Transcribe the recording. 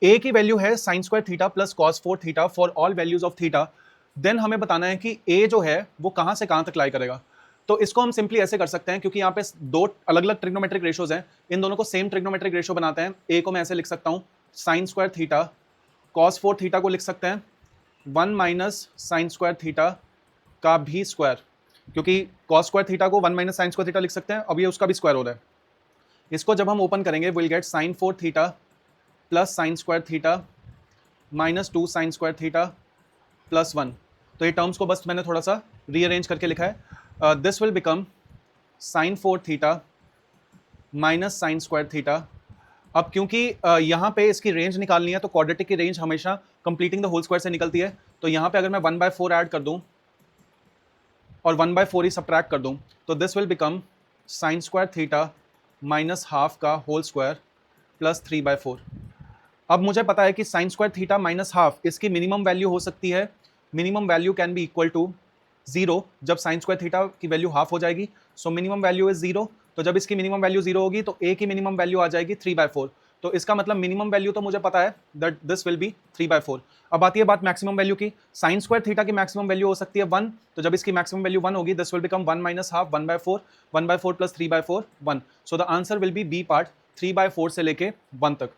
ए की वैल्यू है sine square theta plus cos 4 theta for all values of theta, then हमें बताना है कि ए जो है वो कहां से कहां तक लाई करेगा। तो इसको हम सिंपली ऐसे कर सकते हैं, क्योंकि यहाँ पे दो अलग अलग ट्रिग्नोमेट्रिक रेशियोज हैं, इन दोनों को सेम ट्रिग्नोमेट्रिक रेशियो बनाते हैं। ए को मैं ऐसे लिख सकता हूँ sign square theta, cos 4 theta को लिख सकते हैं 1 माइनस साइन स्क्वायर थीटा का भी स्क्वायर, क्योंकि कॉस स्क्वायर थीटा को 1 माइनस साइन स्क्वायर थीटा लिख सकते हैं, अब ये उसका भी स्क्वायर हो रहा है। इसको जब हम ओपन करेंगे will get sign 4 theta plus sign square theta minus 2 sign square theta plus 1। तो ये टर्म्स को बस मैंने थोड़ा सा रीअरेंज करके लिखा है। This will become sign 4 theta minus sign square theta. अब क्योंकि यहाँ पे इसकी रेंज निकालनी है, तो क्वाड्रेटिक की रेंज हमेशा कंप्लीटिंग द होल स्क्वायर से निकलती है। तो यहाँ पे अगर मैं 1/4 ऐड कर दूँ और 1/4 ही सब्ट्रैक्ट कर दूँ, तो this will become sine square theta minus half का होल स्क्वायर प्लस 3/4। अब मुझे पता है कि sine square theta minus half इसकी मिनिमम वैल्यू हो सकती है, minimum value can be equal to 0 जब साइन स्क्वायर थीटा की वैल्यू हाफ हो जाएगी। सो मिनिमम वैल्यू इज 0, तो जब इसकी मिनिमम वैल्यू 0 होगी तो ए की मिनिमम वैल्यू आ जाएगी 3/4। तो इसका मतलब मिनिमम वैल्यू तो मुझे पता है दैट दिस विल बी 3/4। अब आती है बात मैक्सिमम वैल्यू की। साइन स्क्वायर थीटा की मैक्सिमम वैल्यू हो सकती है 1, तो जब इसकी मैक्सिमम वैल्यू 1 होगी this will become 1 minus half 1/4, 1/4 plus 3/4 1। So the answer will be B part 3/4 से लेके 1 तक।